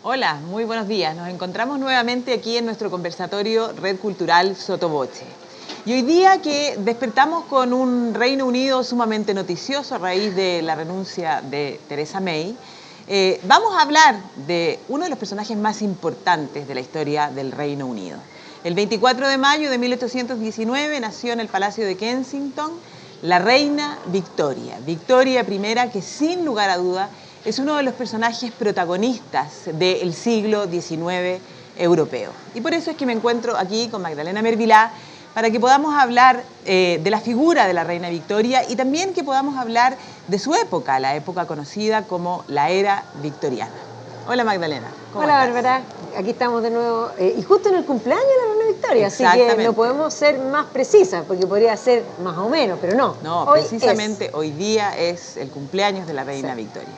Hola, muy buenos días. Nos encontramos nuevamente aquí en nuestro conversatorio Red Cultural Sotoboche. Y hoy día que despertamos con un Reino Unido sumamente noticioso a raíz de la renuncia de Theresa May, vamos a hablar de uno de los personajes más importantes de la historia del Reino Unido. El 24 de mayo de 1819 nació en el Palacio de Kensington la reina Victoria, Victoria I, que sin lugar a duda es uno de los personajes protagonistas del siglo XIX europeo. Y por eso es que me encuentro aquí con Magdalena Mervilá para que podamos hablar de la figura de la reina Victoria y también que podamos hablar de su época, la época conocida como la era victoriana. Hola Magdalena. Hola Bárbara, aquí estamos de nuevo y justo en el cumpleaños de la reina Victoria, así que no podemos ser más precisas porque podría ser más o menos, pero no. No, precisamente hoy día es el cumpleaños de la reina Victoria.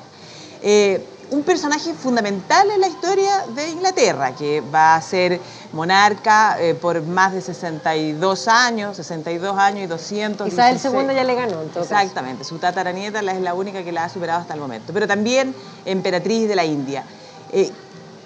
Un personaje fundamental en la historia de Inglaterra, que va a ser monarca por más de 62 años y 200. Isabel II ya le ganó, en todo Exactamente, caso. Su tataranieta es la única que la ha superado hasta el momento, pero también emperatriz de la India.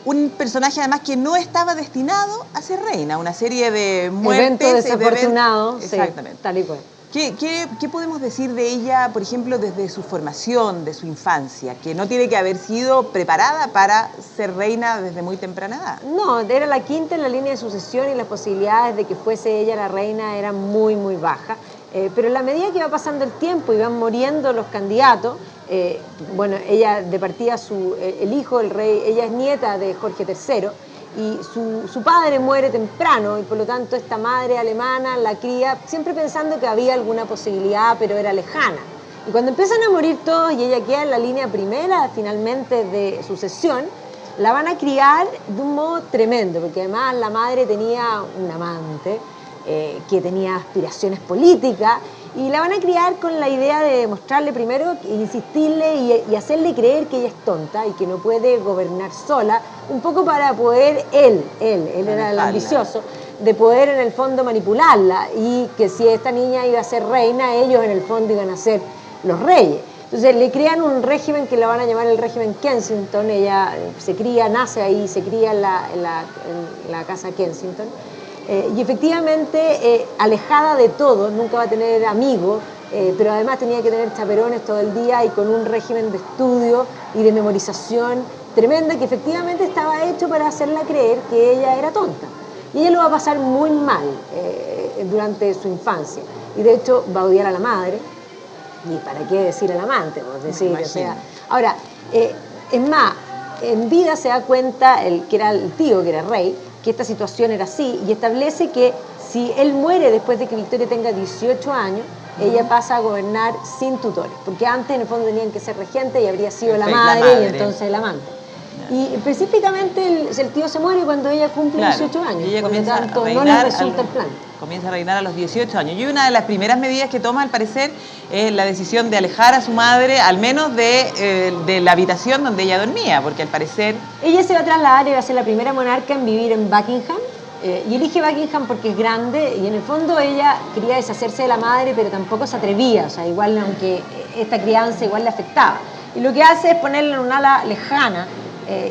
Un personaje además que no estaba destinado a ser reina, una serie de muertes. Evento desafortunado, exactamente. Sí, tal y cual. ¿Qué podemos decir de ella, por ejemplo, desde su formación, de su infancia, que no tiene que haber sido preparada para ser reina desde muy temprana edad? No, era la quinta en la línea de sucesión y las posibilidades de que fuese ella la reina eran muy, muy bajas. Pero en la medida que iba pasando el tiempo y van muriendo los candidatos, bueno, ella de partida, el hijo, el rey, ella es nieta de Jorge III, y su padre muere temprano y por lo tanto esta madre alemana la cría siempre pensando que había alguna posibilidad, pero era lejana. Y cuando empiezan a morir todos y ella queda en la línea primera finalmente de sucesión, la van a criar de un modo tremendo, porque además la madre tenía un amante que tenía aspiraciones políticas y la van a criar con la idea de demostrarle primero, insistirle y hacerle creer que ella es tonta y que no puede gobernar sola, un poco para poder él era el ambicioso, de poder en el fondo manipularla y que si esta niña iba a ser reina, ellos en el fondo iban a ser los reyes. Entonces le crean un régimen que la van a llamar el régimen Kensington. Ella se cría, nace ahí, se cría en la casa Kensington. Y efectivamente, alejada de todo, nunca va a tener amigos, pero además tenía que tener chaperones todo el día y con un régimen de estudio y de memorización tremenda que efectivamente estaba hecho para hacerla creer que ella era tonta. Y ella lo va a pasar muy mal durante su infancia. Y de hecho va a odiar a la madre. ¿Y para qué decir al amante? Ahora, es más, en vida se da cuenta, que era el tío, que era rey, que esta situación era así y establece que si él muere después de que Victoria tenga 18 años, ella pasa a gobernar sin tutores, porque antes en el fondo tenían que ser regentes y habría sido la madre y entonces el amante. Y específicamente el tío se muere cuando ella cumple 18 años, y ella por lo tanto a no le resulta el plan. Comienza a reinar a los 18 años. Y una de las primeras medidas que toma, al parecer, es la decisión de alejar a su madre, al menos de la habitación donde ella dormía, porque al parecer... Ella se va a trasladar y va a ser la primera monarca en vivir en Buckingham, y elige Buckingham porque es grande, y en el fondo ella quería deshacerse de la madre, pero tampoco se atrevía, o sea, igual, aunque esta crianza igual le afectaba. Y lo que hace es ponerla en un ala lejana,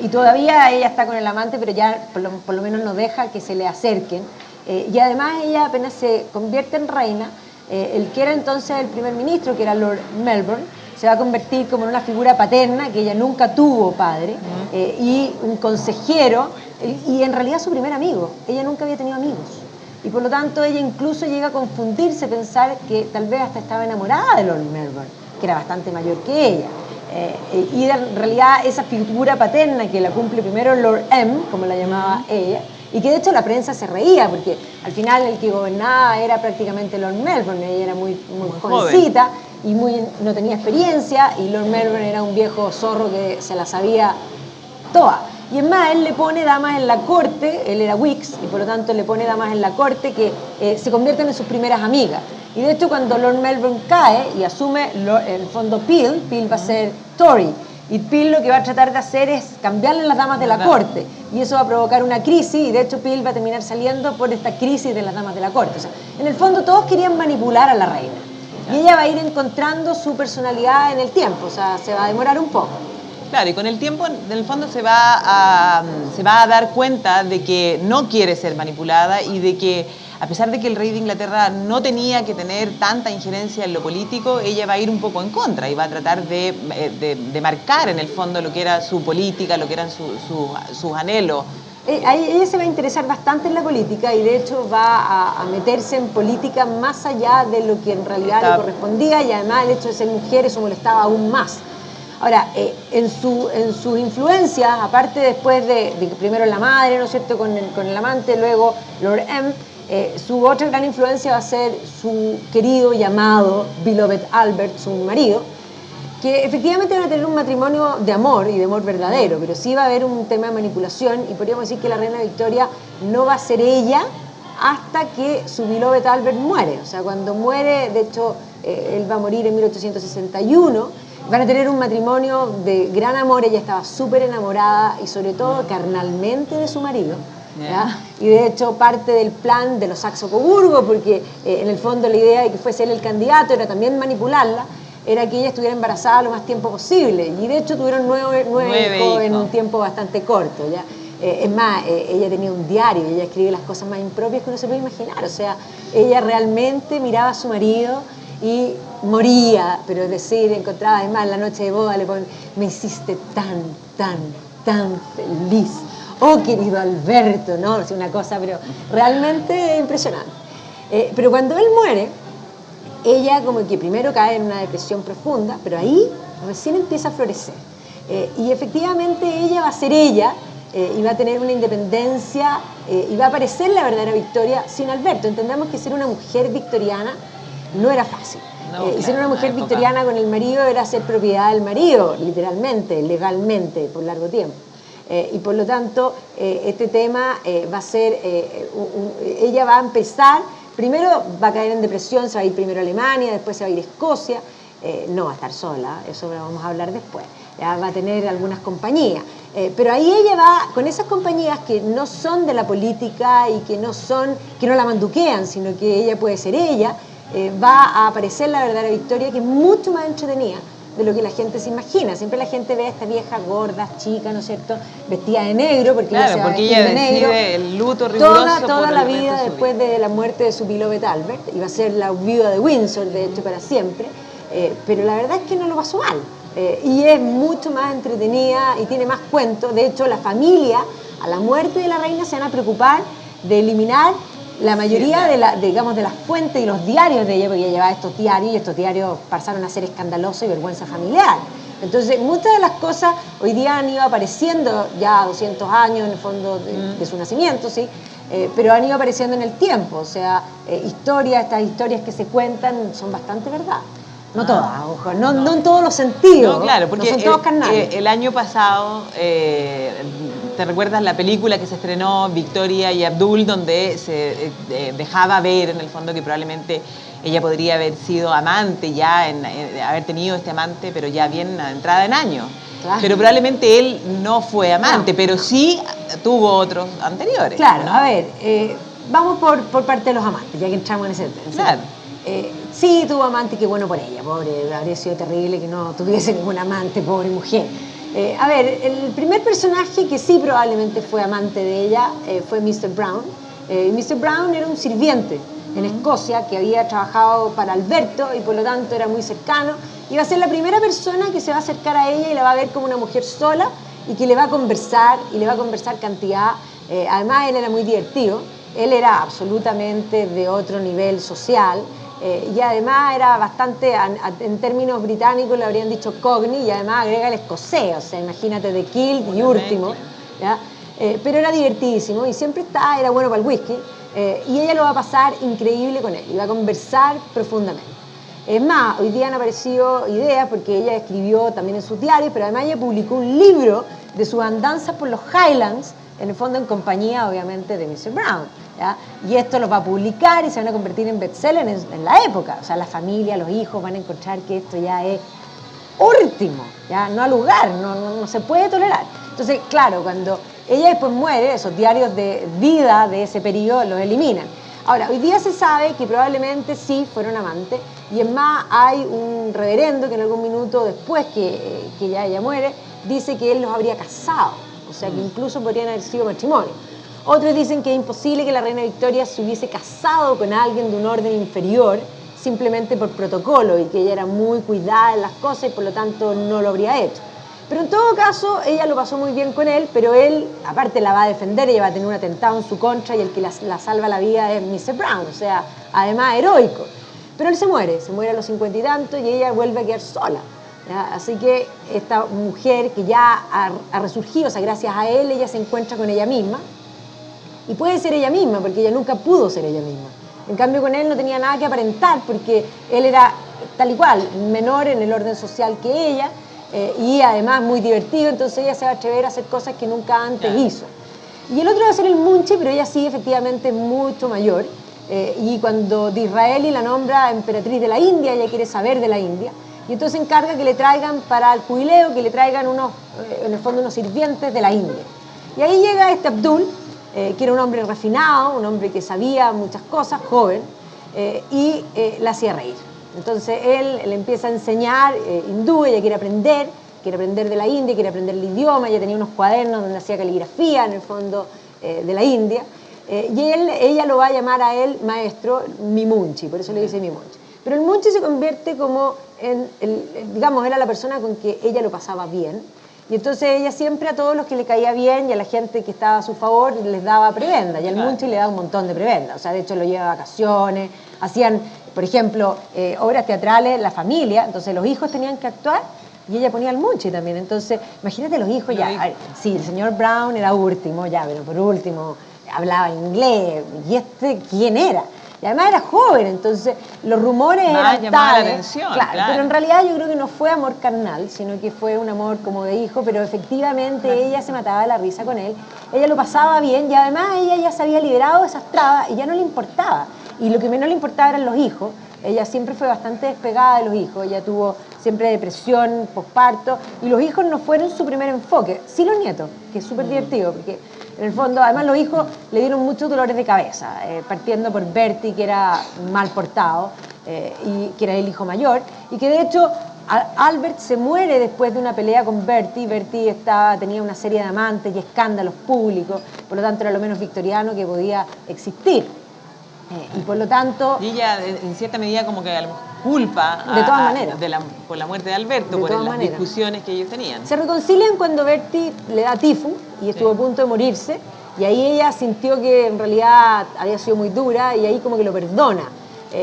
y todavía ella está con el amante, pero ya por lo menos no deja que se le acerquen. Y además ella apenas se convierte en reina, el que era entonces el primer ministro, que era Lord Melbourne, se va a convertir como en una figura paterna, que ella nunca tuvo padre, y un consejero, y en realidad su primer amigo. Ella nunca había tenido amigos. Y por lo tanto ella incluso llega a confundirse, pensar que tal vez hasta estaba enamorada de Lord Melbourne, que era bastante mayor que ella. Y en realidad esa figura paterna que la cumple primero Lord M, como la llamaba ella, y que de hecho la prensa se reía porque al final el que gobernaba era prácticamente Lord Melbourne. Ella era muy jovencita y no tenía experiencia, y Lord Melbourne era un viejo zorro que se la sabía toda. Y es más, él le pone damas en la corte, él era Wicks, y por lo tanto le pone damas en la corte que se convierten en sus primeras amigas. Y de hecho cuando Lord Melbourne cae y asume el fondo Peel va a ser Tory. Y Peel lo que va a tratar de hacer es cambiarle las damas de la corte, y eso va a provocar una crisis, y de hecho Peel va a terminar saliendo por esta crisis de las damas de la corte. O sea, en el fondo todos querían manipular a la reina, y ella va a ir encontrando su personalidad en el tiempo, o sea, se va a demorar un poco. Claro, y con el tiempo, en el fondo, se va a dar cuenta de que no quiere ser manipulada y de que, a pesar de que el rey de Inglaterra no tenía que tener tanta injerencia en lo político, ella va a ir un poco en contra y va a tratar de marcar, en el fondo, lo que era su política, lo que eran sus anhelos. Ella se va a interesar bastante en la política y de hecho va a meterse en política más allá de lo que en realidad le correspondía, y además el hecho de ser mujer eso molestaba aún más. Ahora, en sus influencias, aparte después de que primero la madre, ¿no es cierto?, con el amante, luego Lord M, su otra gran influencia va a ser su querido y amado Beloved Albert, su marido, que efectivamente van a tener un matrimonio de amor y de amor verdadero, pero sí va a haber un tema de manipulación, y podríamos decir que la reina Victoria no va a ser ella hasta que su Beloved Albert muere. O sea, cuando muere, de hecho, él va a morir en 1861, van a tener un matrimonio de gran amor, ella estaba súper enamorada y sobre todo carnalmente de su marido. ¿Ya? Y de hecho parte del plan de los Saxe-Coburgo, porque en el fondo la idea de que fuese él el candidato era también manipularla, era que ella estuviera embarazada lo más tiempo posible, y de hecho tuvieron nueve hijos en un tiempo bastante corto, ¿ya? Es más, ella tenía un diario y ella escribe las cosas más impropias que uno se puede imaginar. O sea, ella realmente miraba a su marido y moría, pero es decir, encontraba además la noche de boda, le ponen: me hiciste tan feliz, oh querido Alberto, ¿no? Es una cosa, pero realmente impresionante. Pero cuando él muere, ella como que primero cae en una depresión profunda, pero ahí recién empieza a florecer. Y efectivamente ella va a ser ella, y va a tener una independencia, y va a aparecer la verdadera Victoria sin Alberto. Entendamos que ser una mujer victoriana no era fácil. No, y ser una mujer victoriana con el marido era ser propiedad del marido, literalmente, legalmente, por largo tiempo. Y por lo tanto, este tema va a ser, ella va a empezar, primero va a caer en depresión, se va a ir primero a Alemania, después se va a ir a Escocia, no va a estar sola, eso lo vamos a hablar después, ya va a tener algunas compañías, pero ahí ella va con esas compañías que no son de la política y que no la manduquean, sino que ella puede ser ella, va a aparecer la verdadera Victoria, que es mucho más entretenida de lo que la gente se imagina. Siempre la gente ve a esta vieja gorda, chica, ¿no es cierto?, vestida de negro, porque claro, ella se va porque ella de negro el luto riguroso toda la vida después de la muerte de su Beloved Albert, y va a ser la viuda de Windsor, de hecho, para siempre, pero la verdad es que no lo pasó mal, y es mucho más entretenida y tiene más cuentos. De hecho, la familia, a la muerte de la reina, se van a preocupar de eliminar la mayoría de las fuentes y los diarios de ella, porque ella llevaba estos diarios, y estos diarios pasaron a ser escandalosos y vergüenza familiar. Entonces, muchas de las cosas hoy día han ido apareciendo ya 200 años en el fondo de su nacimiento, ¿sí? Pero han ido apareciendo en el tiempo. O sea, estas historias que se cuentan son bastante verdad. No todas, ojo, no en todos los sentidos. No, claro, porque no son todos carnales. El año pasado, ¿te recuerdas la película que se estrenó, Victoria y Abdul, donde se dejaba ver en el fondo que probablemente ella podría haber sido amante ya, haber tenido este amante, pero ya bien entrada en años? Claro. Pero probablemente él no fue amante, pero sí tuvo otros anteriores. Claro, ¿no? A ver, vamos por parte de los amantes, ya que entramos en ese tema. Claro. Sí, tuvo amante, qué bueno por ella, pobre, habría sido terrible que no tuviese ningún amante, pobre mujer. A ver, el primer personaje que sí probablemente fue amante de ella fue Mr. Brown. Mr. Brown era un sirviente en Escocia que había trabajado para Alberto y por lo tanto era muy cercano. Y va a ser la primera persona que se va a acercar a ella y la va a ver como una mujer sola y que le va a conversar, y le va a conversar cantidad. Además, él era muy divertido, él era absolutamente de otro nivel social. Y además era bastante, en términos británicos le habrían dicho cockney, y además agrega el escocés, o sea, imagínate, de kilt y último, ¿ya? Pero era divertidísimo y siempre era bueno para el whisky, y ella lo va a pasar increíble con él y va a conversar profundamente. Es más, hoy día han aparecido ideas porque ella escribió también en sus diarios, pero además ella publicó un libro de sus andanzas por los Highlands, en el fondo en compañía obviamente de Mr. Brown, ¿ya? Y esto los va a publicar y se van a convertir en bestseller en la época. O sea, la familia, los hijos van a encontrar que esto ya es último, ya no ha lugar, no se puede tolerar. Entonces, claro, cuando ella después muere, esos diarios de vida de ese periodo los eliminan. Ahora, hoy día se sabe que probablemente sí fueron amantes, y es más, hay un reverendo que en algún minuto después que ya ella muere, dice que él los habría casado, o sea que incluso podrían haber sido matrimonio. Otros dicen que es imposible que la reina Victoria se hubiese casado con alguien de un orden inferior simplemente por protocolo y que ella era muy cuidada en las cosas y por lo tanto no lo habría hecho. Pero en todo caso, ella lo pasó muy bien con él, pero él, aparte, la va a defender, ella va a tener un atentado en su contra y el que la salva la vida es Mr. Brown, o sea, además heroico. Pero él se muere a los 50 y tantos y ella vuelve a quedar sola. ¿Ya? Así que esta mujer que ya ha resurgido, o sea, gracias a él, ella se encuentra con ella misma y puede ser ella misma, porque ella nunca pudo ser ella misma. En cambio, con él no tenía nada que aparentar, porque él era tal y cual, menor en el orden social que ella, y además muy divertido, entonces ella se va a atrever a hacer cosas que nunca antes hizo. Y el otro va a ser el Munchi, pero ella sí, efectivamente, mucho mayor, y cuando Disraeli la nombra emperatriz de la India, ella quiere saber de la India, y entonces encarga que le traigan para el jubileo, que le traigan en el fondo unos sirvientes de la India. Y ahí llega este Abdul, que era un hombre refinado, un hombre que sabía muchas cosas, joven, y la hacía reír. Entonces él le empieza a enseñar hindú, ella quiere aprender de la India, quiere aprender el idioma, ella tenía unos cuadernos donde hacía caligrafía en el fondo de la India, y ella lo va a llamar a él maestro Mimunchi, por eso le dice Mimunchi. Pero el Munchi se convierte como digamos, era la persona con que ella lo pasaba bien, y entonces ella siempre a todos los que le caía bien y a la gente que estaba a su favor les daba prebenda, y al Munchi le daba un montón de prebenda, o sea, de hecho lo lleva a vacaciones, hacían, por ejemplo, obras teatrales, la familia, entonces los hijos tenían que actuar y ella ponía al Munchi también, entonces imagínate los hijos, ya, a ver, sí, el señor Brown era último, ya, pero por último hablaba inglés, y ¿quién era? Y además era joven, entonces los rumores eran tales, la atención, claro, pero en realidad yo creo que no fue amor carnal, sino que fue un amor como de hijo, pero efectivamente ella se mataba de la risa con él, ella lo pasaba bien y además ella ya se había liberado de esas trabas y ya no le importaba, y lo que menos le importaba eran los hijos. Ella siempre fue bastante despegada de los hijos, ella tuvo siempre depresión, posparto, y los hijos no fueron su primer enfoque, sí los nietos, que es súper divertido, porque en el fondo, además los hijos le dieron muchos dolores de cabeza, partiendo por Bertie, que era mal portado, y que era el hijo mayor, y que de hecho Albert se muere después de una pelea con Bertie. Bertie tenía una serie de amantes y escándalos públicos, por lo tanto era lo menos victoriano que podía existir. Y por lo tanto... Y ella, en cierta medida, como que a lo mejor culpa de todas maneras. Por la muerte de Alberto, por las discusiones que ellos tenían. Se reconcilian cuando Bertie le da tifus y estuvo a punto de morirse, y ahí ella sintió que en realidad había sido muy dura y ahí como que lo perdona.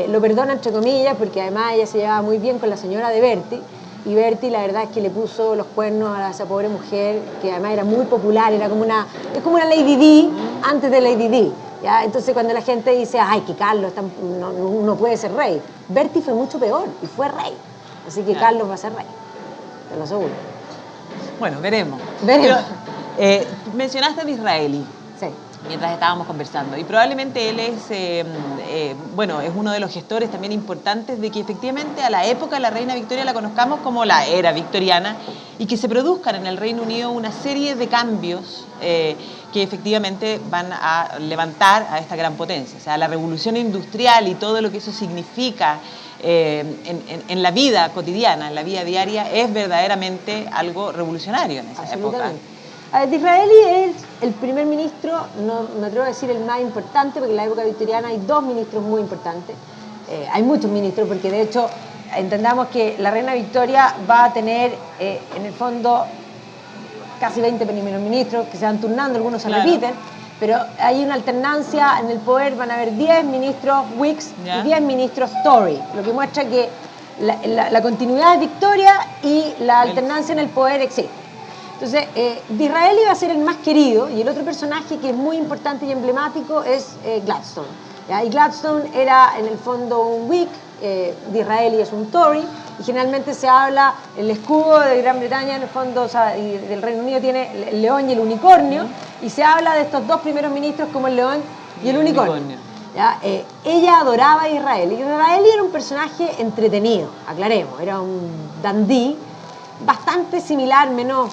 Lo perdona entre comillas porque además ella se llevaba muy bien con la señora de Bertie, y Bertie la verdad es que le puso los cuernos a esa pobre mujer, que además era muy popular, es como una Lady Di antes de Lady Di. ¿Ya? Entonces cuando la gente dice, ay, que Carlos no puede ser rey, Bertie fue mucho peor y fue rey, así que Carlos va a ser rey, te lo aseguro. Bueno, veremos. Pero, mencionaste a Disraeli. Sí. Mientras estábamos conversando, y probablemente él es uno de los gestores también importantes de que efectivamente a la época de la reina Victoria la conozcamos como la era victoriana, y que se produzcan en el Reino Unido una serie de cambios que efectivamente van a levantar a esta gran potencia. O sea, la revolución industrial y todo lo que eso significa en la vida cotidiana, en la vida diaria, es verdaderamente algo revolucionario en esa época. Disraeli es el primer ministro, no me atrevo a decir el más importante, porque en la época victoriana hay dos ministros muy importantes. Hay muchos ministros, porque de hecho entendamos que la reina Victoria va a tener en el fondo casi 20 primeros ministros que se van turnando, algunos se repiten, pero hay una alternancia en el poder, van a haber 10 ministros Whigs y 10 ministros Tory, lo que muestra que la continuidad de Victoria y la alternancia en el poder existe. Entonces, Disraeli va a ser el más querido, y el otro personaje que es muy importante y emblemático es Gladstone. ¿Ya? Y Gladstone era en el fondo un Whig, Disraeli es un Tory, y generalmente se habla, el escudo de Gran Bretaña en el fondo, o sea, y del Reino Unido tiene el león y el unicornio, y se habla de estos dos primeros ministros como el león y el unicornio. ¿Ya? Ella adoraba a Disraeli. Disraeli era un personaje entretenido, aclaremos, era un dandy, bastante similar, menos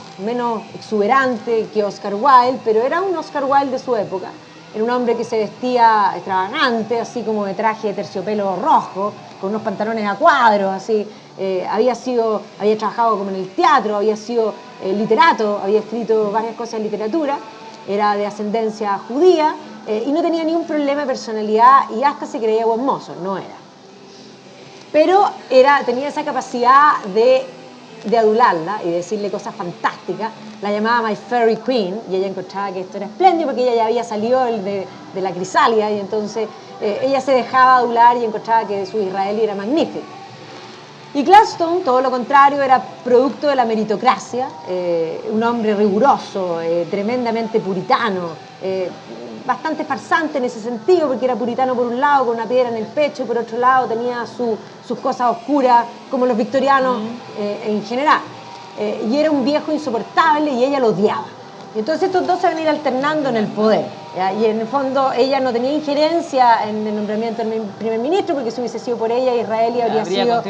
exuberante que Oscar Wilde, pero era un Oscar Wilde de su época. Era un hombre que se vestía extravagante, así como de traje de terciopelo rojo, con unos pantalones a cuadros, así, había trabajado como en el teatro, había sido literato, había escrito varias cosas en literatura, era de ascendencia judía y no tenía ningún problema de personalidad y hasta se creía buen mozo, no era. Pero tenía esa capacidad de adularla y de decirle cosas fantásticas. La llamaba My Fairy Queen y ella encontraba que esto era espléndido porque ella ya había salido de la crisalia y entonces ella se dejaba adular y encontraba que su israelí era magnífico. Y Gladstone, todo lo contrario, era producto de la meritocracia, un hombre riguroso, tremendamente puritano, bastante farsante en ese sentido, porque era puritano por un lado, con una piedra en el pecho, y por otro lado tenía sus cosas oscuras, como los victorianos en general. Y era un viejo insoportable y ella lo odiaba. Y entonces estos dos se van a ir alternando en el poder, ¿ya? Y en el fondo ella no tenía injerencia en el nombramiento del primer ministro, porque si hubiese sido por ella, Israel habría sido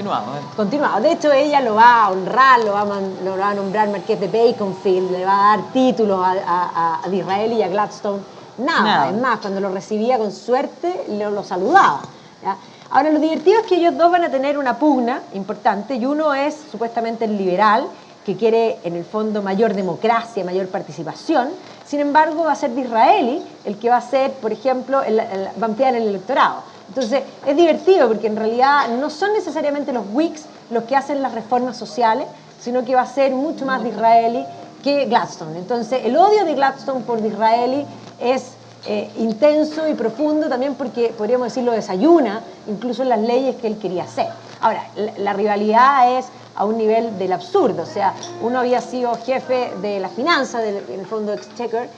continuado. De hecho, ella lo va a honrar, lo va a nombrar marqués de Baconfield, le va a dar títulos a Israel y a Gladstone. Nada. Es más, cuando lo recibía con suerte, lo saludaba, ¿ya? Ahora, lo divertido es que ellos dos van a tener una pugna importante, y uno es supuestamente el liberal, que quiere en el fondo mayor democracia, mayor participación. Sin embargo, va a ser Disraeli el que va a ser, por ejemplo, va a ampliar el electorado. Entonces, es divertido porque en realidad no son necesariamente los Whigs los que hacen las reformas sociales, sino que va a ser mucho más Disraeli que Gladstone. Entonces, el odio de Gladstone por Disraeli es intenso y profundo también porque, podríamos decirlo, desayuna incluso en las leyes que él quería hacer. Ahora, la rivalidad es a un nivel del absurdo, o sea, uno había sido jefe de la finanza, en el fondo Exchequer,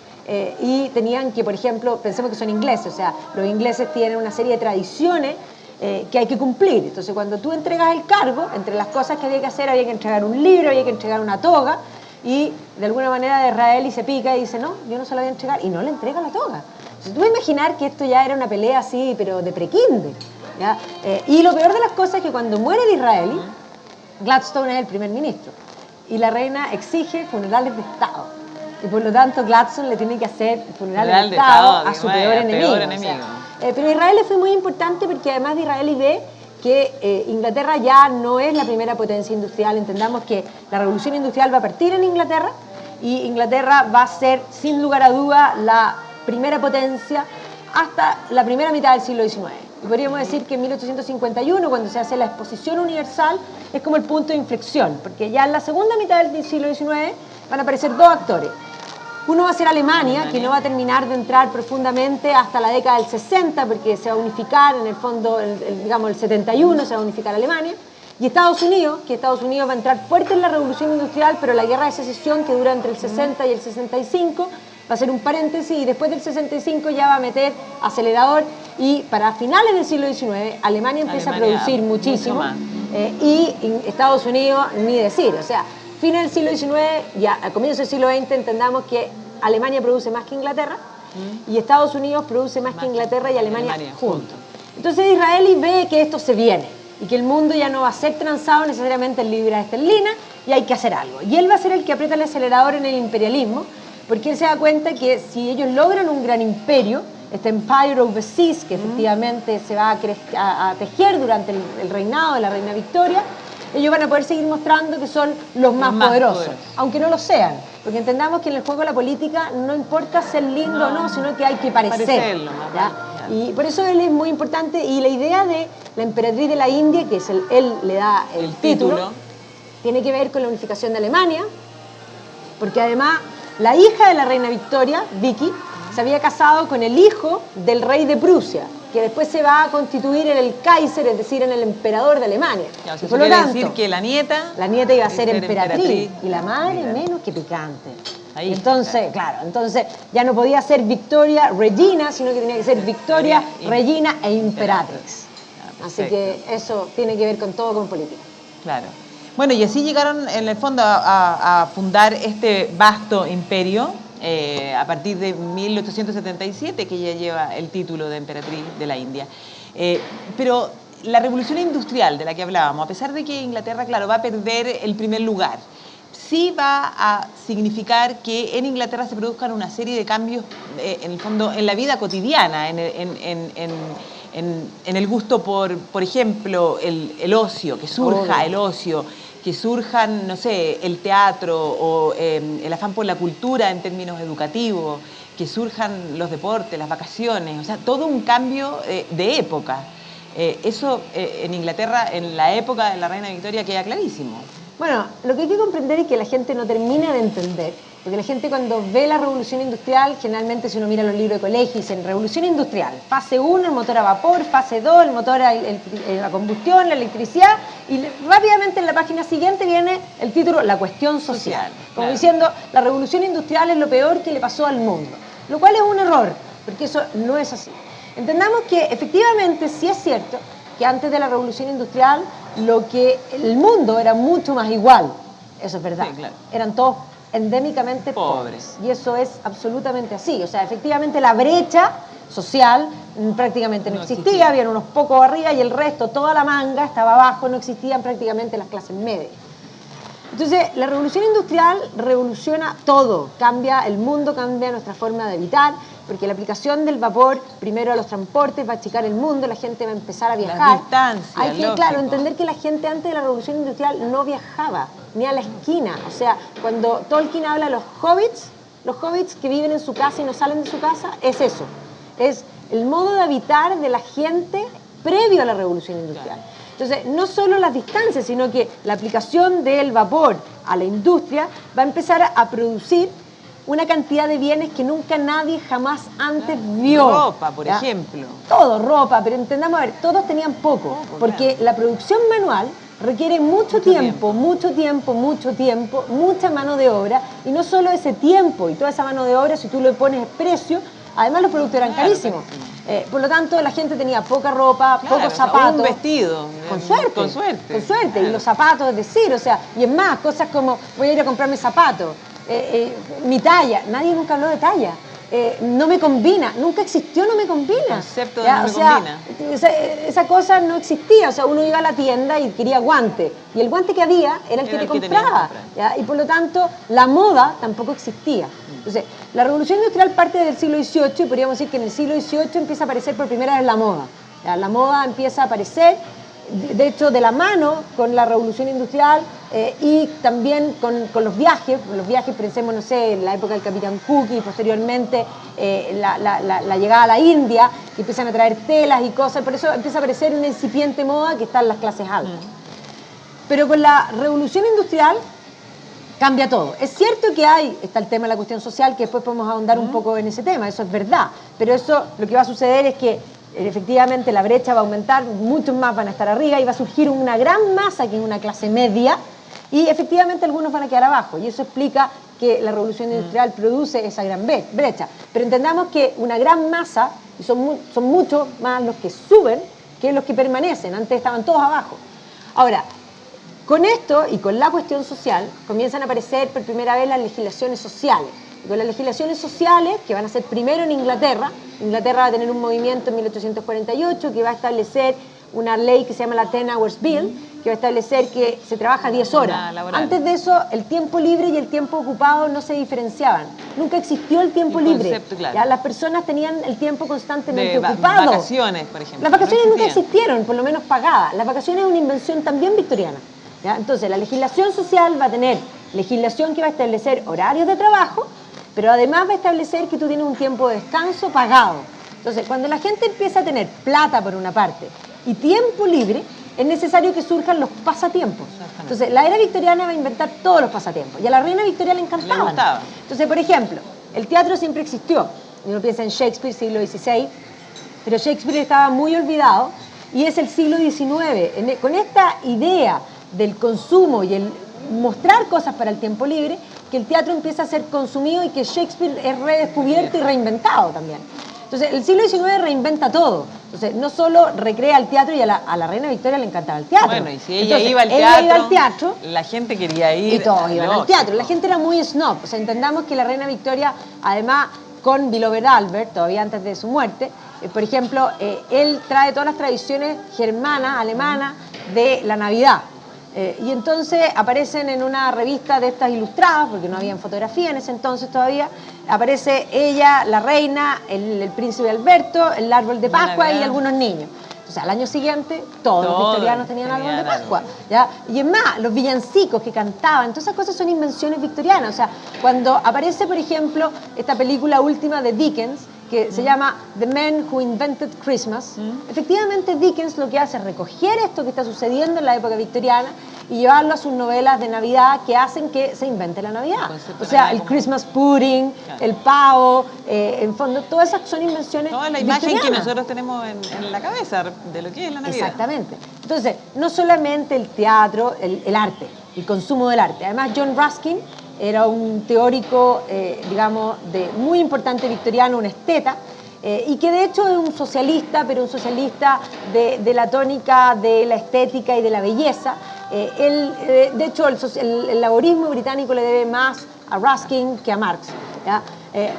y tenían que, por ejemplo, pensemos que son ingleses, o sea, los ingleses tienen una serie de tradiciones que hay que cumplir. Entonces, cuando tú entregas el cargo, entre las cosas que había que hacer, había que entregar un libro, había que entregar una toga, y de alguna manera Disraeli se pica y dice, no, yo no se la voy a entregar, y no le entrega la toga. Entonces, tú vas a imaginar que esto ya era una pelea así, pero de prekinder, ¿ya? Y lo peor de las cosas es que cuando muere Disraeli, Gladstone es el primer ministro y la reina exige funerales de Estado y por lo tanto Gladstone le tiene que hacer funerales de Estado a su peor enemigo. Pero Israel fue muy importante porque además de Israel ve que Inglaterra ya no es la primera potencia industrial. Entendamos que la revolución industrial va a partir en Inglaterra y Inglaterra va a ser sin lugar a duda la primera potencia hasta la primera mitad del siglo XIX. Y podríamos decir que en 1851, cuando se hace la Exposición Universal, es como el punto de inflexión, porque ya en la segunda mitad del siglo XIX van a aparecer dos actores. Uno va a ser Alemania, que no va a terminar de entrar profundamente hasta la década del 60, porque se va a unificar, en el fondo, digamos, el 71 se va a unificar Alemania. Y Estados Unidos, que Estados Unidos va a entrar fuerte en la revolución industrial, pero la guerra de secesión, que dura entre el 60 y el 65, va a ser un paréntesis, y después del 65 ya va a meter acelerador, y para finales del siglo XIX Alemania empieza a producir muchísimo, y Estados Unidos ni decir, o sea, fines del siglo XIX, ya a comienzos del siglo XX entendamos que Alemania produce más que Inglaterra, y Estados Unidos produce más que Inglaterra y Alemania juntos. Entonces Disraeli ve que esto se viene, y que el mundo ya no va a ser transado necesariamente en libras esterlinas, y hay que hacer algo. Y él va a ser el que aprieta el acelerador en el imperialismo, porque él se da cuenta que si ellos logran un gran imperio, este Empire of the Seas, que efectivamente se va a tejer durante el reinado de la reina Victoria, ellos van a poder seguir mostrando que son los más poderosos, aunque no lo sean, porque entendamos que en el juego de la política no importa ser lindo o no, sino que hay que parecerlo, ¿ya? Y por eso él es muy importante, y la idea de la emperatriz de la India, que es él le da el título, tiene que ver con la unificación de Alemania, porque además la hija de la reina Victoria, Vicky, se había casado con el hijo del rey de Prusia, que después se va a constituir en el Kaiser, es decir, en el emperador de Alemania. Ya, o sea, por lo tanto, decir que la nieta iba a ser emperatriz y la madre menos que picante. Ahí, entonces, claro, entonces ya no podía ser Victoria Regina, sino que tenía que ser Victoria Regina e Imperatrix. Así que eso tiene que ver con todo, con política. Claro. Bueno, y así llegaron en el fondo a fundar este vasto imperio a partir de 1877, que ella lleva el título de emperatriz de la India. Pero la revolución industrial de la que hablábamos, a pesar de que Inglaterra, claro, va a perder el primer lugar, sí va a significar que en Inglaterra se produzcan una serie de cambios, en el fondo, en la vida cotidiana, en en el gusto por ejemplo, el ocio, que surja el ocio, que surjan, no sé, el teatro o el afán por la cultura en términos educativos, que surjan los deportes, las vacaciones, o sea, todo un cambio de época. Eso en Inglaterra, en la época de la Reina Victoria, queda clarísimo. Bueno, lo que hay que comprender es que la gente no termina de entender, porque la gente cuando ve la revolución industrial, generalmente si uno mira los libros de colegio, dicen revolución industrial, fase 1, el motor a vapor, fase 2, el motor a la combustión, la electricidad, y rápidamente en la página siguiente viene el título, la cuestión social, como diciendo, la revolución industrial es lo peor que le pasó al mundo, lo cual es un error, porque eso no es así. Entendamos que efectivamente sí es cierto que antes de la revolución industrial el mundo era mucho más igual, eso es verdad, eran todos endémicamente pobres. Y eso es absolutamente así. O sea, efectivamente la brecha social prácticamente no existía, habían unos pocos arriba y el resto, toda la manga estaba abajo, no existían prácticamente las clases medias. Entonces, la revolución industrial revoluciona todo, cambia el mundo, cambia nuestra forma de habitar, porque la aplicación del vapor, primero a los transportes, va a achicar el mundo, la gente va a empezar a viajar. Las distancias, hay que, claro, entender que la gente antes de la revolución industrial no viajaba, ni a la esquina. O sea, cuando Tolkien habla de los hobbits que viven en su casa y no salen de su casa, es eso. Es el modo de habitar de la gente previo a la revolución industrial. Entonces, no solo las distancias, sino que la aplicación del vapor a la industria va a empezar a producir una cantidad de bienes que nunca nadie jamás antes vio. Ropa, por ejemplo. Todo, ropa, pero entendamos, a ver, todos tenían poco, porque la producción manual requiere mucho tiempo, mucha mano de obra, y no solo ese tiempo y toda esa mano de obra, si tú le pones precio, además los productos eran carísimos. Por lo tanto, la gente tenía poca ropa, pocos zapatos. Un vestido. Con suerte. Con suerte. Con suerte. Y los zapatos, es decir, o sea, y es más, cosas como, voy a ir a comprarme zapatos, mi talla, nadie nunca habló de talla. No me combina, nunca existió no me combina. El concepto de no me combina. Esa cosa no existía, o sea, uno iba a la tienda y quería guante, y el guante que había era el que te compraba, ¿ya? Y por lo tanto la moda tampoco existía. Entonces, la revolución industrial parte del siglo XVIII y podríamos decir que en el siglo XVIII empieza a aparecer por primera vez la moda. ¿Ya? La moda empieza a aparecer, de hecho, de la mano con la revolución industrial y también con los viajes. Los viajes, pensemos, no sé, en la época del Capitán Cook y posteriormente la llegada a la India, que empiezan a traer telas y cosas, por eso empieza a aparecer una incipiente moda que está en las clases altas. Pero con la revolución industrial cambia todo. Es cierto que está el tema de la cuestión social, que después podemos ahondar un poco en ese tema, eso es verdad, pero eso lo que va a suceder es que efectivamente la brecha va a aumentar, muchos más van a estar arriba y va a surgir una gran masa que es una clase media y efectivamente algunos van a quedar abajo y eso explica que la revolución industrial produce esa gran brecha. Pero entendamos que una gran masa, y son muchos más los que suben que los que permanecen, antes estaban todos abajo. Ahora, con esto y con la cuestión social comienzan a aparecer por primera vez las legislaciones sociales. Y con las legislaciones sociales, que van a ser primero en Inglaterra va a tener un movimiento en 1848 que va a establecer una ley que se llama la 10 Hours Bill, que va a establecer que se trabaja 10 horas. Antes de eso, el tiempo libre y el tiempo ocupado no se diferenciaban. Nunca existió el tiempo libre. Claro. ¿Ya? Las personas tenían el tiempo constantemente ocupado. Vacaciones, por ejemplo. Las vacaciones nunca existieron, por lo menos pagadas. Las vacaciones es una invención también victoriana. ¿Ya? Entonces, la legislación social va a tener legislación que va a establecer horarios de trabajo, pero además va a establecer que tú tienes un tiempo de descanso pagado. Entonces, cuando la gente empieza a tener plata por una parte y tiempo libre, es necesario que surjan los pasatiempos. Entonces, la era victoriana va a inventar todos los pasatiempos. Y a la reina Victoria le encantaban. Le gustaba. Entonces, por ejemplo, el teatro siempre existió. Uno piensa en Shakespeare, siglo XVI, pero Shakespeare estaba muy olvidado y es el siglo XIX. Con esta idea del consumo y el mostrar cosas para el tiempo libre, que el teatro empieza a ser consumido y que Shakespeare es redescubierto y reinventado también. Entonces, el siglo XIX reinventa todo. Entonces, no solo recrea el teatro, y a la reina Victoria le encantaba el teatro. Bueno, y si ella iba al teatro, la gente quería ir. Y todos iban al teatro. La gente era muy snob. O sea, entendamos que la reina Victoria, además, con Beloved Albert, todavía antes de su muerte, por ejemplo, él trae todas las tradiciones germanas, alemanas, de la Navidad. Y entonces aparecen en una revista de estas ilustradas, porque no había fotografía en ese entonces todavía, aparece ella, la reina, el príncipe Alberto, el árbol de Pascua y algunos niños. O sea, al año siguiente todos los victorianos tenían árbol de Pascua, ¿ya? Y es más, los villancicos que cantaban, todas esas cosas son invenciones victorianas. O sea, cuando aparece, por ejemplo, esta película última de Dickens, que se llama The Man Who Invented Christmas, efectivamente Dickens lo que hace es recoger esto que está sucediendo en la época victoriana y llevarlo a sus novelas de Navidad que hacen que se invente la Navidad. O sea, el Christmas pudding, el pavo, en fondo, todas esas son invenciones toda la imagen que nosotros tenemos en la cabeza de lo que es la Navidad. Exactamente. Entonces, no solamente el teatro, el arte, el consumo del arte. Además, John Ruskin era un teórico, digamos, muy importante victoriano, un esteta, y que de hecho es un socialista, pero un socialista de la tónica de la estética y de la belleza. De hecho, el laborismo británico le debe más a Ruskin que a Marx, ¿ya?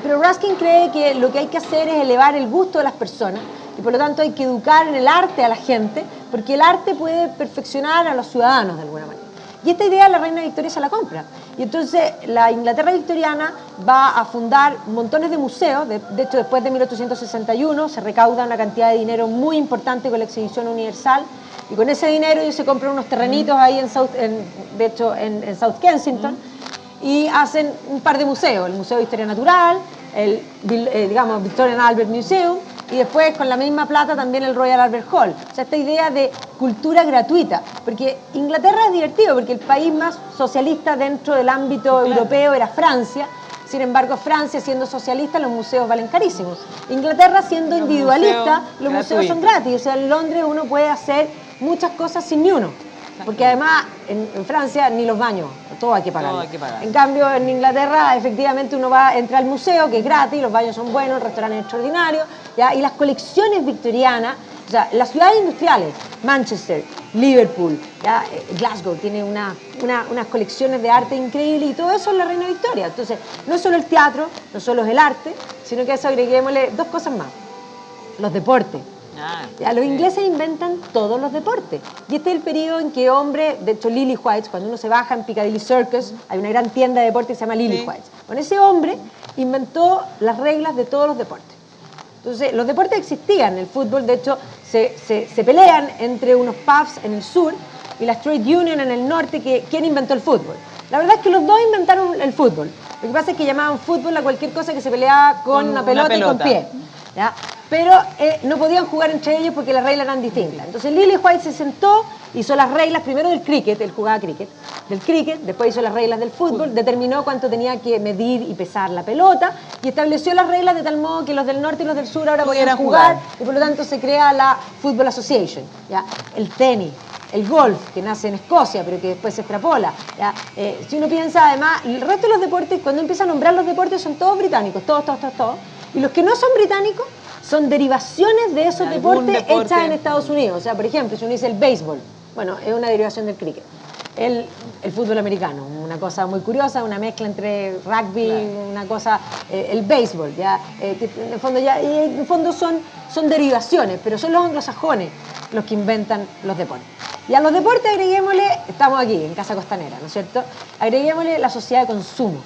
Pero Ruskin cree que lo que hay que hacer es elevar el gusto de las personas y por lo tanto hay que educar en el arte a la gente, porque el arte puede perfeccionar a los ciudadanos de alguna manera. Y esta idea la reina Victoria se la compra. Y entonces la Inglaterra victoriana va a fundar montones de museos. De hecho, después de 1861 se recauda una cantidad de dinero muy importante con la Exhibición Universal. Y con ese dinero ellos se compran unos terrenitos ahí en South Kensington y hacen un par de museos. El Museo de Historia Natural, digamos, Victorian Albert Museum, y después con la misma plata también el Royal Albert Hall. O sea, esta idea de cultura gratuita, porque Inglaterra es divertido, porque el país más socialista dentro del ámbito europeo era Francia. Sin embargo, Francia siendo socialista, los museos valen carísimos. Inglaterra siendo individualista, los museos son gratis. O sea, en Londres uno puede hacer muchas cosas sin ni uno. Porque además en Francia ni los baños, todo hay que pagar. En cambio en Inglaterra efectivamente uno entra al museo, que es gratis, los baños son buenos, el restaurante es extraordinario, ¿ya? Y las colecciones victorianas, o sea, las ciudades industriales, Manchester, Liverpool, ¿ya? Glasgow tiene unas colecciones de arte increíbles y todo eso es la reina Victoria. Entonces, no solo el teatro, no solo es el arte, sino que a eso agreguémosle dos cosas más, los deportes. Los ingleses inventan todos los deportes. Y este es el periodo en que hombres, de hecho Lily White, cuando uno se baja en Piccadilly Circus, hay una gran tienda de deportes que se llama Lily White. Bueno, ese hombre inventó las reglas de todos los deportes. Entonces, los deportes existían. El fútbol, de hecho, se pelean entre unos pubs en el sur y las trade union en el norte, ¿quién inventó el fútbol? La verdad es que los dos inventaron el fútbol. Lo que pasa es que llamaban fútbol a cualquier cosa que se peleaba con una pelota y con pie, ¿ya? Pero no podían jugar entre ellos porque las reglas eran distintas. Entonces Lily White se sentó, hizo las reglas primero del cricket, él jugaba cricket, después hizo las reglas del fútbol, determinó cuánto tenía que medir y pesar la pelota y estableció las reglas de tal modo que los del norte y los del sur ahora podían jugar y por lo tanto se crea la Football Association, ¿ya? El tenis, el golf, que nace en Escocia, pero que después se extrapola, ¿ya? Si uno piensa, además, el resto de los deportes, cuando empieza a nombrar los deportes, son todos británicos, todos. Y los que no son británicos son derivaciones de esos deportes hechas en Estados Unidos. O sea, por ejemplo, si uno dice el béisbol, bueno, es una derivación del cricket. El fútbol americano, una cosa muy curiosa, una mezcla entre rugby, una cosa, el béisbol, ¿ya? En el fondo son derivaciones, pero son los anglosajones los que inventan los deportes. Y a los deportes agreguémosle, estamos aquí en Casa Costanera, ¿no es cierto? Agreguémosle la sociedad de consumo,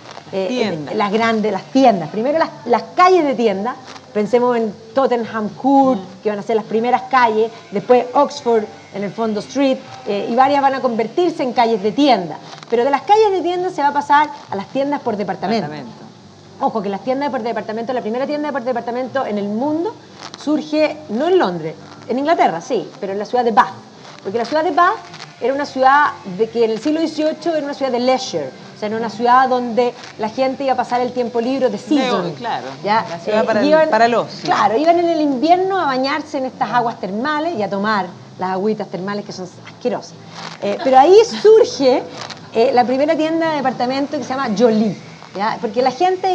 las tiendas, primero las calles de tiendas. Pensemos en Tottenham Court, que van a ser las primeras calles, después Oxford, en el fondo Street, y varias van a convertirse en calles de tienda. Pero de las calles de tienda se va a pasar a las tiendas por departamento. Ojo, que las tiendas por departamento, la primera tienda por departamento en el mundo surge no en Londres, en Inglaterra, sí, pero en la ciudad de Bath. Porque la ciudad de Bath era una ciudad que en el siglo XVIII era una ciudad de leisure. O sea, en una ciudad donde la gente iba a pasar el tiempo libre de season. Claro, ¿ya? La ciudad para el ocio. Claro, iban en el invierno a bañarse en estas aguas termales y a tomar las agüitas termales que son asquerosas. Pero ahí surge la primera tienda de departamento que se llama Jolie, ¿ya? Porque la gente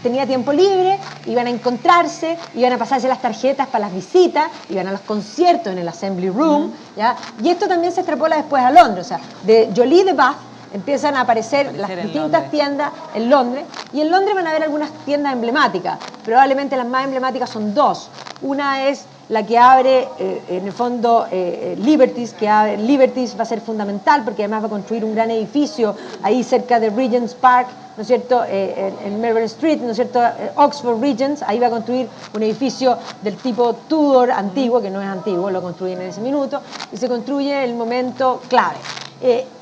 tenía tiempo libre, iban a encontrarse, iban a pasarse las tarjetas para las visitas, iban a los conciertos en el Assembly Room, ¿ya? Y esto también se extrapola después a Londres. O sea, de Jolie de Bath empiezan a aparecer las distintas tiendas en Londres, y en Londres van a haber algunas tiendas emblemáticas. Probablemente las más emblemáticas son dos. Una es la que abre, en el fondo, Liberties, Liberties va a ser fundamental porque además va a construir un gran edificio ahí cerca de Regent's Park, ¿no es cierto?, en Melbourne Street, ¿no es cierto?, Oxford Regents, ahí va a construir un edificio del tipo Tudor antiguo, que no es antiguo, lo construyen en ese minuto, y se construye en el momento clave.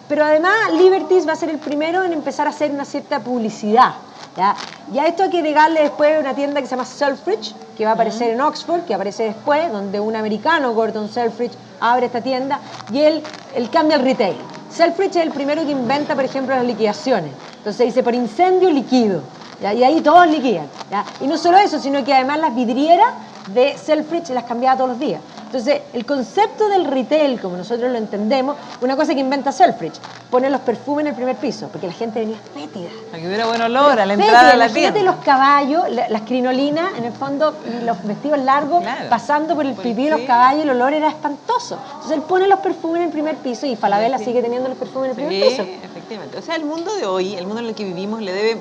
Pero además Liberties va a ser el primero en empezar a hacer una cierta publicidad. ¿Ya? Y a esto hay que agregarle después una tienda que se llama Selfridge, que va a aparecer en Oxford, que aparece después, donde un americano, Gordon Selfridge, abre esta tienda y él cambia el retail. Selfridge es el primero que inventa, por ejemplo, las liquidaciones. Entonces dice, por incendio liquido. ¿Ya? Y ahí todos liquidan. ¿Ya? Y no solo eso, sino que además las vidrieras de Selfridge las cambiaba todos los días. Entonces, el concepto del retail, como nosotros lo entendemos, una cosa que inventa Selfridge, pone los perfumes en el primer piso, porque la gente venía fétida. Para que hubiera buen olor a la entrada de la tienda. Imagínate los caballos, las crinolinas, en el fondo, los vestidos largos, claro, pasando por el pipí de los caballos, el olor era espantoso. Entonces, él pone los perfumes en el primer piso y Falabella sigue teniendo los perfumes en el primer piso. Efectivamente. O sea, el mundo de hoy, el mundo en el que vivimos, le debe...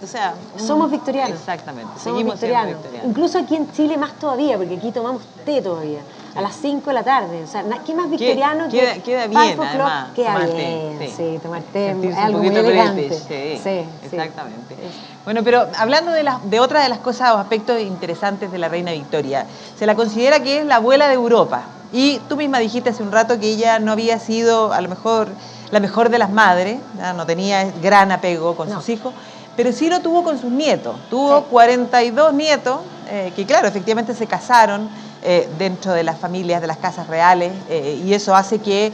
O sea, somos victorianos. Exactamente. Somos victorianos. Incluso aquí en Chile más todavía, porque aquí tomamos té todavía. A las 5 de la tarde, o sea, ¿qué más victoriano que queda bien, además, queda bien, sí, tomar té es algo muy elegante. Sí, exactamente. Bueno, pero hablando de otra de las cosas o aspectos interesantes de la reina Victoria, se la considera que es la abuela de Europa, y tú misma dijiste hace un rato que ella no había sido, a lo mejor, la mejor de las madres, no tenía gran apego con sus hijos, pero sí lo tuvo con sus nietos. Tuvo 42 nietos, que claro, efectivamente se casaron dentro de las familias, de las casas reales, y eso hace que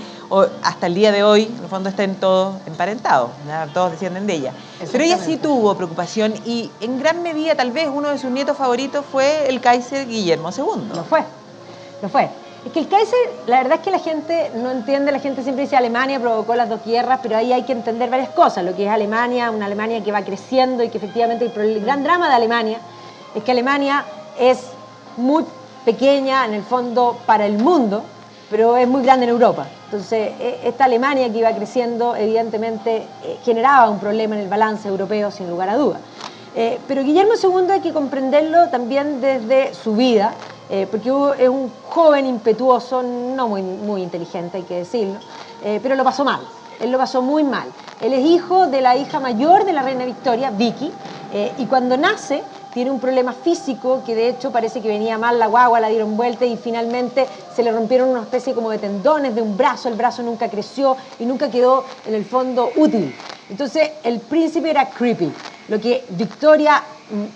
hasta el día de hoy, en el fondo, estén todos emparentados, ¿no? Todos descienden de ella. Pero ella sí tuvo preocupación, y en gran medida, tal vez, uno de sus nietos favoritos fue el Kaiser Guillermo II. Lo fue. Es que el Kaiser, la verdad es que la gente no entiende, la gente siempre dice Alemania provocó las dos guerras, pero ahí hay que entender varias cosas, lo que es Alemania, una Alemania que va creciendo y que efectivamente el gran drama de Alemania es que Alemania es muy pequeña en el fondo para el mundo, pero es muy grande en Europa. Entonces, esta Alemania que iba creciendo, evidentemente, generaba un problema en el balance europeo, sin lugar a dudas. Pero Guillermo II hay que comprenderlo también desde su vida, porque es un joven impetuoso, no muy inteligente, hay que decirlo, pero lo pasó mal. Él lo pasó muy mal. Él es hijo de la hija mayor de la reina Victoria, Vicky, y cuando nace tiene un problema físico que de hecho parece que venía mal la guagua, la dieron vuelta y finalmente se le rompieron una especie como de tendones de un brazo, el brazo nunca creció y nunca quedó en el fondo útil. Entonces el príncipe era creepy, lo que Victoria,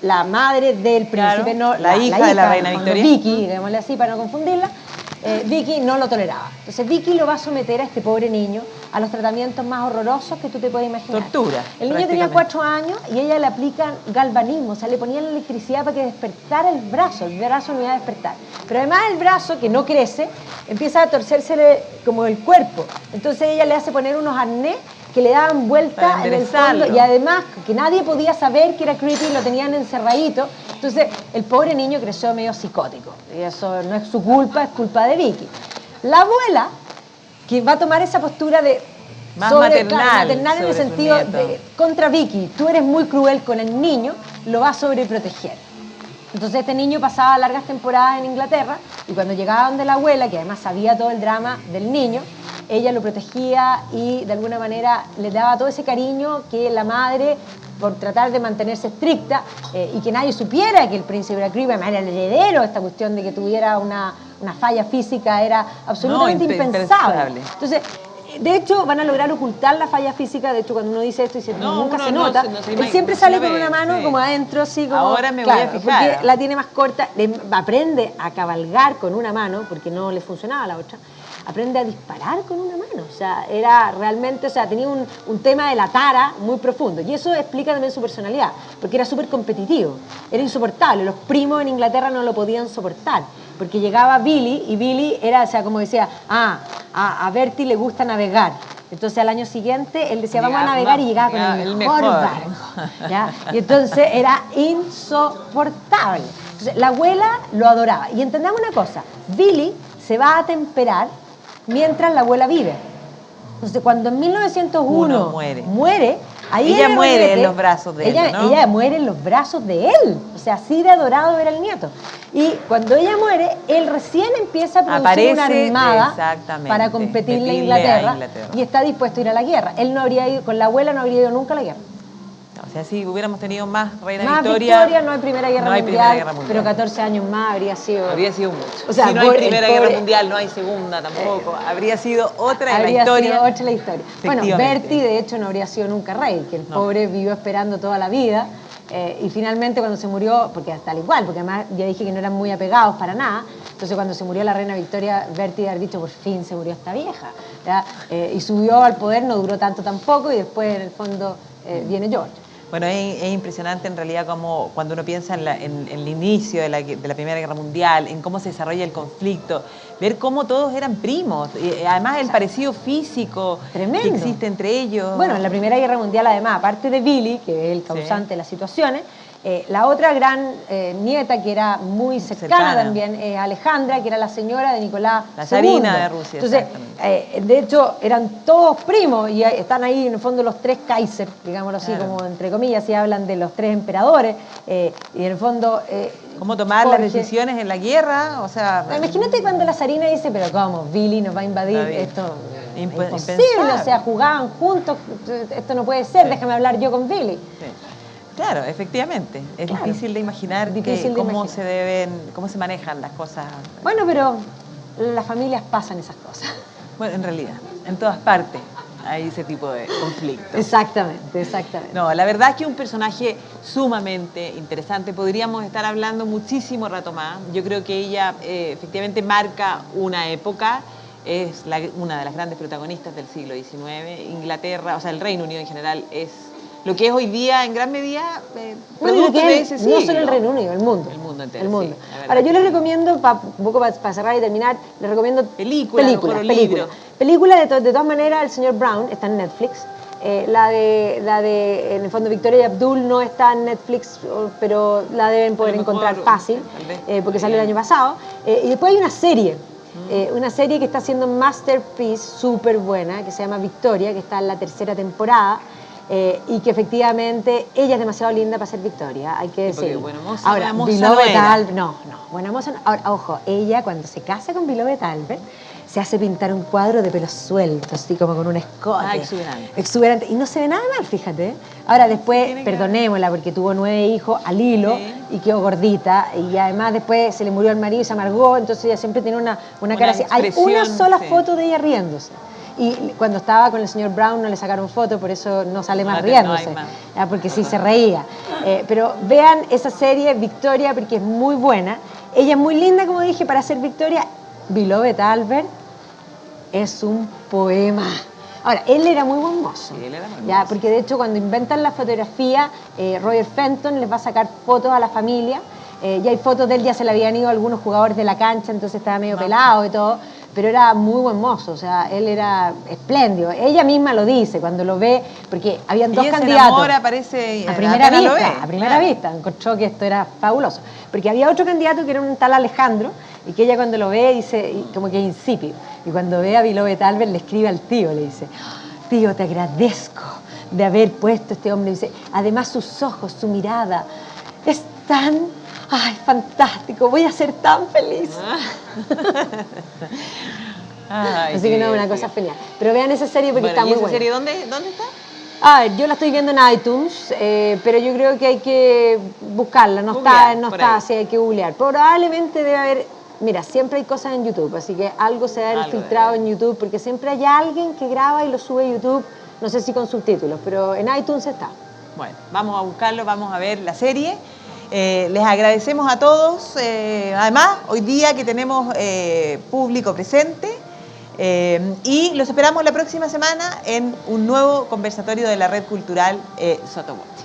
la madre del príncipe, claro, la hija de la reina Victoria, Vicky, digámosle así para no confundirla, Vicky no lo toleraba. Entonces Vicky lo va a someter a este pobre niño a los tratamientos más horrorosos que tú te puedes imaginar. Tortura. El niño tenía 4 años y ella le aplican galvanismo, o sea, le ponían electricidad para que despertara el brazo no iba a despertar. Pero además el brazo, que no crece, empieza a torcérsele como el cuerpo. Entonces ella le hace poner unos arnés que le daban vuelta en el fondo y además que nadie podía saber que era creepy, lo tenían encerradito. Entonces el pobre niño creció medio psicótico y eso no es su culpa, es culpa de Vicky. La abuela, que va a tomar esa postura de más maternal en el sentido de contra Vicky, tú eres muy cruel con el niño, lo va a sobreproteger. Entonces este niño pasaba largas temporadas en Inglaterra y cuando llegaba donde la abuela, que además sabía todo el drama del niño, ella lo protegía y de alguna manera le daba todo ese cariño que la madre, por tratar de mantenerse estricta y que nadie supiera que el príncipe era creepy, además era el heredero, esta cuestión de que tuviera una falla física era absolutamente impensable. Entonces, de hecho, van a lograr ocultar la falla física. De hecho, cuando uno dice esto, nunca se nota. Él siempre sale con una mano como adentro, así como... Ahora me voy a fijar. Porque la tiene más corta. Aprende a cabalgar con una mano, porque no le funcionaba la otra. Aprende a disparar con una mano. O sea, era realmente... O sea, tenía un tema de la tara muy profundo. Y eso explica también su personalidad, porque era súper competitivo. Era insoportable. Los primos en Inglaterra no lo podían soportar. Porque llegaba Billy, y Billy era, o sea, como decía, a Bertie le gusta navegar. Entonces al año siguiente él decía, vamos a navegar, y llegaba con el mejor barco. ¿Ya? Y entonces era insoportable. Entonces la abuela lo adoraba. Y entendamos una cosa, Billy se va a atemperar mientras la abuela vive. Entonces cuando en 1901 muere, Ahí ella en el muere Rollete, en los brazos de él, ¿no? Ella muere en los brazos de él. O sea, así de adorado era el nieto. Y cuando ella muere, él recién empieza a producir una armada para competirle a Inglaterra y está dispuesto a ir a la guerra. Él no habría ido, con la abuela no habría ido nunca a la guerra. O sea, si hubiéramos tenido más Reina más Victoria, no hay Primera Guerra Mundial, pero 14 años más habría sido... Habría sido mucho. O sea, si no hay Primera Guerra Mundial, no hay Segunda tampoco. Habría sido otra la historia. Habría sido otra la historia. Bueno, Bertie, de hecho, no habría sido nunca rey, que el pobre vivió esperando toda la vida. Y finalmente cuando se murió, porque tal igual, porque además ya dije que no eran muy apegados para nada, entonces cuando se murió la reina Victoria, Bertie había dicho, por fin se murió esta vieja. Y subió al poder, no duró tanto tampoco, y después en el fondo viene George. Bueno, es impresionante en realidad como cuando uno piensa en el inicio de la Primera Guerra Mundial, en cómo se desarrolla el conflicto, ver cómo todos eran primos, y además el parecido físico que existe entre ellos. Bueno, en la Primera Guerra Mundial además, aparte de Billy, que es el causante de las situaciones, la otra gran nieta que era muy cercana también es Alejandra, que era la señora de Nicolás II. La zarina de Rusia. Entonces, de hecho, eran todos primos y están ahí en el fondo los tres Kaiser, digámoslo así, como entre comillas, y hablan de los tres emperadores. Y en el fondo... ¿Cómo tomar las decisiones en la guerra? O sea... Imagínate cuando la zarina dice, pero ¿cómo? Billy nos va a invadir, esto es imposible, o sea, jugaban juntos, esto no puede ser, déjame hablar yo con Billy. Sí. Claro, efectivamente. Es difícil de imaginar cómo se manejan las cosas. Bueno, pero las familias pasan esas cosas. Bueno, en realidad, en todas partes hay ese tipo de conflictos. Exactamente. No, la verdad es que es un personaje sumamente interesante. Podríamos estar hablando muchísimo rato más. Yo creo que ella efectivamente marca una época. Es una de las grandes protagonistas del siglo XIX. Inglaterra, o sea, el Reino Unido en general es lo que es hoy día en gran medida producto de ese siglo. No solo el Reino Unido, el mundo. El mundo entero, el mundo. Sí, ahora, yo les recomiendo, un poco para cerrar y terminar, les recomiendo películas de todas maneras, El señor Brown está en Netflix. La de, en el fondo, Victoria y Abdul no está en Netflix, pero la deben poder encontrar fácil, porque salió el año pasado. Y después hay una serie que está haciendo Masterpiece, súper buena, que se llama Victoria, que está en la 3ª temporada. Y que efectivamente ella es demasiado linda para ser Victoria, hay que decirlo. Buena moza, ahora, Beloved Albert, no, buena moza no. Ahora, ojo, ella cuando se casa con Beloved Albert se hace pintar un cuadro de pelo suelto, así como con un escote. Exuberante. Y no se ve nada mal, fíjate. Ahora después, perdonémosla, porque tuvo 9 hijos al hilo y quedó gordita. Y además después se le murió el marido y se amargó, entonces ella siempre tiene una cara así. Hay una sola foto de ella riéndose. Y cuando estaba con el señor Brown no le sacaron foto, por eso no sale más riéndose, porque sí se reía. Pero vean esa serie, Victoria, porque es muy buena. Ella es muy linda, como dije, para ser Victoria. Beloved Albert es un poema. Ahora, él era muy buen mozo. Sí, él era muy mozo. Porque de hecho cuando inventan la fotografía, Roger Fenton les va a sacar fotos a la familia. Ya hay fotos de él, ya se le habían ido algunos jugadores de la cancha, entonces estaba medio pelado y todo. Pero era muy buen mozo, o sea, él era espléndido. Ella misma lo dice cuando lo ve, porque habían dos candidatos. Se enamora, parece, a primera vista, encontró que esto era fabuloso. Porque había otro candidato que era un tal Alejandro, y que ella cuando lo ve dice, como que es insípido. Y cuando ve a Beloved Albert le escribe al tío, le dice, tío, te agradezco de haber puesto este hombre. Dice, además sus ojos, su mirada, es tan... ¡Ay, fantástico! Voy a ser tan feliz. Así que no, una cosa genial. Pero vean esa serie porque está muy buena. ¿Esa serie dónde está? A ver, yo la estoy viendo en iTunes, pero yo creo que hay que buscarla. No está, así hay que googlear. Probablemente debe haber... Mira, siempre hay cosas en YouTube, así que algo se debe haber filtrado en YouTube, porque siempre hay alguien que graba y lo sube a YouTube, no sé si con subtítulos, pero en iTunes está. Bueno, vamos a buscarlo, vamos a ver la serie. Les agradecemos a todos, además hoy día que tenemos público presente y los esperamos la próxima semana en un nuevo conversatorio de la Red Cultural Soto Voce.